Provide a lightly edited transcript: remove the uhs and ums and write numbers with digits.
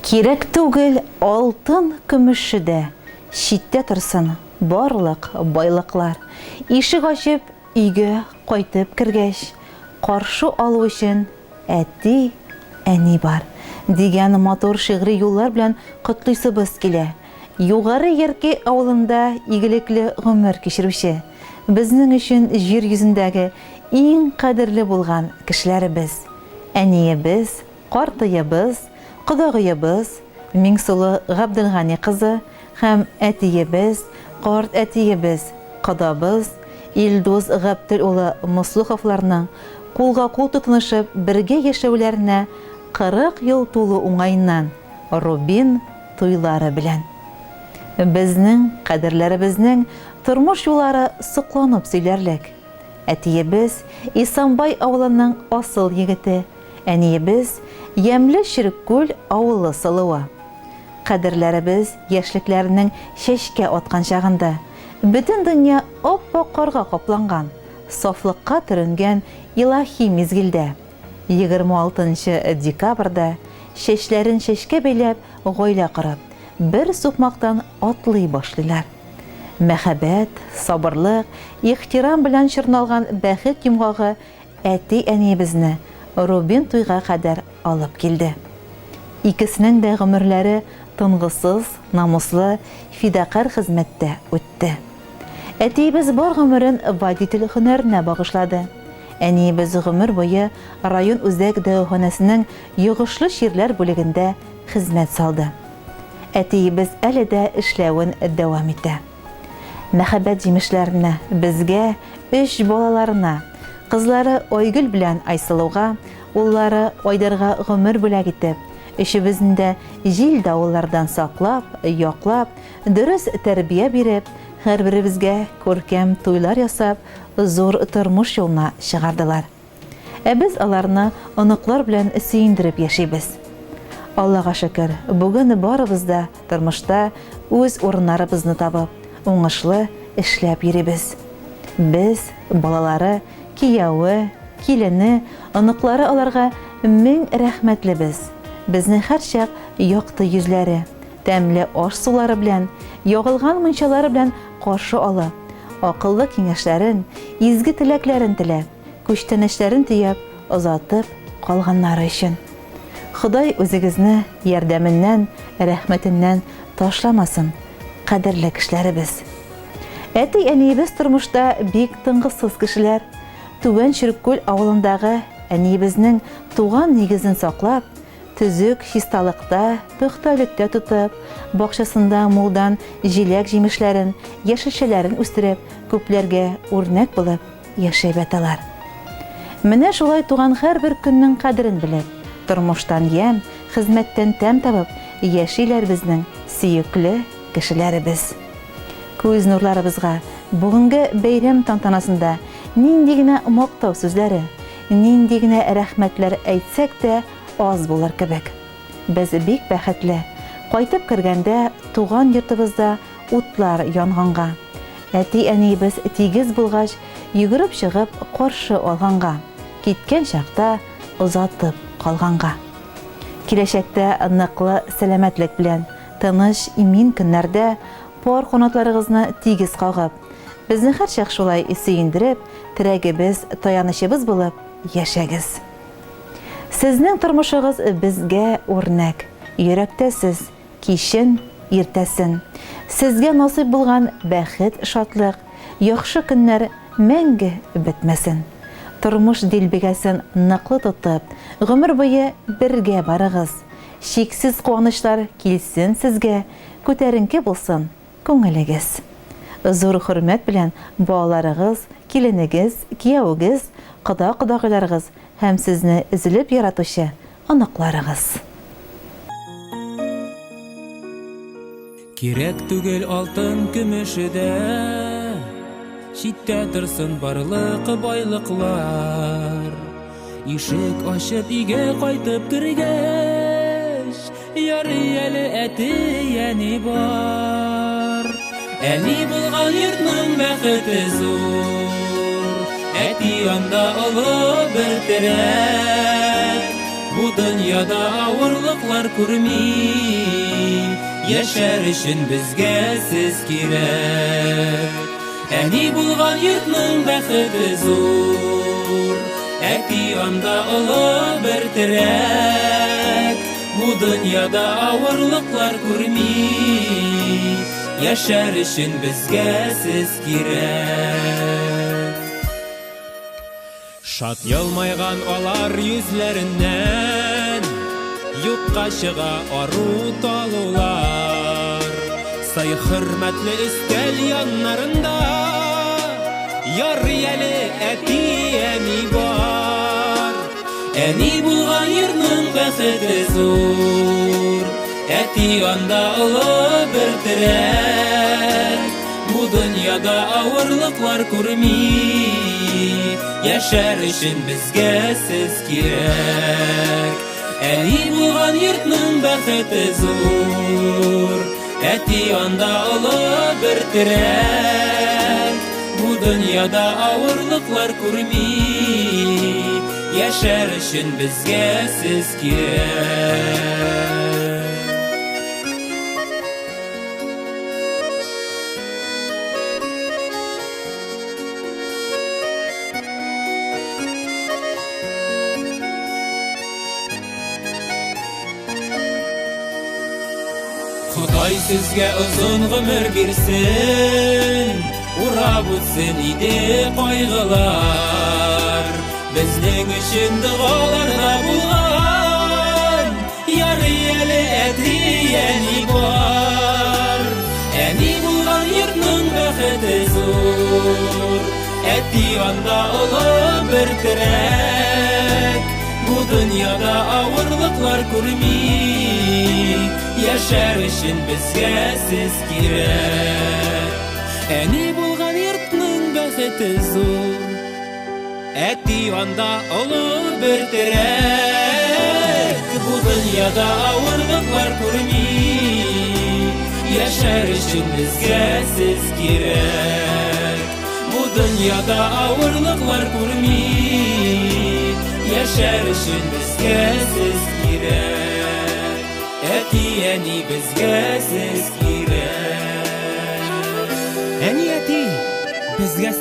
Кирәк түгел алтын көмеше дә, читтә торсын барлык байлыклар. Ишек ачып, өйгә кайтып кергәч, каршы алу өчен әти, әни бар. Дигән матур шигъри юллар белән котлыйсыбыз килә. Югары Ярки авылында игелекле гомер кичерүче, безнең өчен җир йөзендәге иң кадерле булган кешеләребез. Әниебез, картыебыз, кодагыебыз, Миңсылу Габделгани кызы һәм әтиебез, карт әтиебез, кодабыз, Илдус Габдел улы Муслуховларның кулга-кул тотынышып бергә яшәүләренә 40 ел тулу уңайыннан Рубин туйлары белән. Безнең кадерләребезнең тормыш юллары сокланып сөйләрлек. Әтиебез Исанбай авылының асыл егете, әниебез Ямлы Ширкүл авылы сылуы. Кадерләребез яшьлекләренең чәчкә аткан чагында, бөтен дөнья ап-ак карга капланган, сафлыкка төренгән илаһи мизгилдә, 26 декабрьдә чәчләрен чәчкә бәйләп гаилә корып, бер сукмактан атлый башлыйлар. Мәхәббәт, сабырлык, ихтирам белән чорналган бәхет йомгагы әти-әниебезне Рубин туйга кадәр алып килде. Икесенең дә гомерләре тынгысыз, намуслы, фидакар хезмәттә үтте. Әтиебез бар гомерен водитель һөнәренә багышлады. Әниебез гомер буе район үзәк дәваханәсенең йогышлы ширләр бүлегендә хезмәт салды. Әтиебез әле дә эшләвен дәвам итә. Мәхәббәт җимешләренә, безгә, 3 балаларына, кызлары Айгөл белән Айсылуга, уллары Айдарга гомер бүләк итеп, өчебезне җил давыллардан саклап, яклап, дөрес тәрбия биреп, һәрберебезгә күркәм туйлар ясап, зур тормыш юлына чыгардылар. Без аларны оныклар белән сөендереп яшибез. Аллага шөкер, бүген барыбыз да тормышта үз урыннарыбызны табып, уңышлы эшләп йөрибез. Без, балалары, кияүе, килене, оныклары аларга 1000 рәхмәтлебез. Безне һәрчак якты йөзләре, тәмле аш сулары белән, ягылган мунчалары белән каршы алып, акыллы киңәшләрен, изге теләкләрен теләп, күчтәнәчләрен төяп, озатып калганнары өчен. Ходай үзегезне ярдәменнән, рәхмәтеннән ташламасын, кадерле кешеләребез. Әти-әниебез тормышта бик тынгысыз кешеләр. Түбән Ширкүл авылындагы әниебезнең туган нигезен саклап, төзүк чисталыкта, пөхтәлектә тотып, бакчасында мулдан җиләк җимешләрен, яшелчәләрен үстереп, күпләргә үрнәк булып яшәп яталар. Менә шулай туган һәрбер көннең кадерен белеп, тормыштан ямь, хезмәттән тәм табып, яшиләр безнең сөекле кешеләребез. Күз нурларыбызга бүгенге бәйрәм тантанасында нинди генә мактау сүзләре, нинди генә рәхмәтләр әйтсәк тә аз булыр кебек. Без бик бәхетле. Кайтып кергәндә туган йортыбызда утлар янганга. Әти-әниебез тигез булгач, йөгереп чыгып каршы алганга. Киткән чакта озатып калганга. Киләчәктә ныклы сәламәтлек белән, тыныч, имин көннәрдә пар канатларыгызны тигез кагып, безне һәрчак шулай сөендереп, терәгебез, таянычыбыз булып яшәгез. Сезнең тормышыгыз безгә үрнәк. Йөрәктәсез, кичен, иртәсен. Сезгә насыйп булган бәхет, шатлык, яхшы көннәр мәңге бетмәсен. Тормыш дилбегәсен ныклы тотып, гомер буе бергә барыгыз. Шиксез куанычлар килсен сезгә, күтәренке булсын күңелегез. Зур хөрмәт белән балаларыгыз, киленегез, кияүгез, кода-кодагыларыгыз һәм сезне изелеп яратучы аныкларыгыз. Кирәк түгел алтын көмеше дә, читтә торсын барлык байлыклар. Ишек ачып өйгә кайтып кергәч, ярый әле әти-әни бар. Әни булган йортның бәхете зур, әти анда олы бер терәк. Бу дөньяда авырлыклар күрми, яшәр өчен безгә сез кирәк. Әни булган йортның бәхете зур, әти анда олы бер терәк. Бу дөньяда авырлыклар күрми, яшәр өчен безгә сез кирәк. Шат елмайган алар йөзләреннән, юкка чыга ару талулар. Сай хөрмәтле өстәл яннарында, ярый әле әти әни бар. Әни булган йортның бәхете зур, әти анда олы бер терәк. Бу дөньяда авырлыклар күрми, яшәр өчен безгә сез кирәк. Әни булган йортның бәхете зур, әти анда олы бер терәк. Бу дөньяда авырлыклар күрми, яшәр өчен безгә сез кирәк. Ходай сезгә озын гомер бирсен, урап үтсен иде кайгылар. Безнең өчен дуаларда булган, ярый әле әти әни бар. Әни булган йортның бәхете зур, әти анда олы бер терәк. Бу дөньяда авырлыклар күрми, яшәр өчен безгә сез кирәк. Әни булган йортның бәхете зур, әти анда олы бер терәк. Бу дөньяда авырлыклар күрми, яшәр өчен безгә сез кирәк. Бу дөньяда авырлыклар күрми, яшәр өчен безгә сез кирәк. Әти әни безгә сез кирәк. Әни әти безгә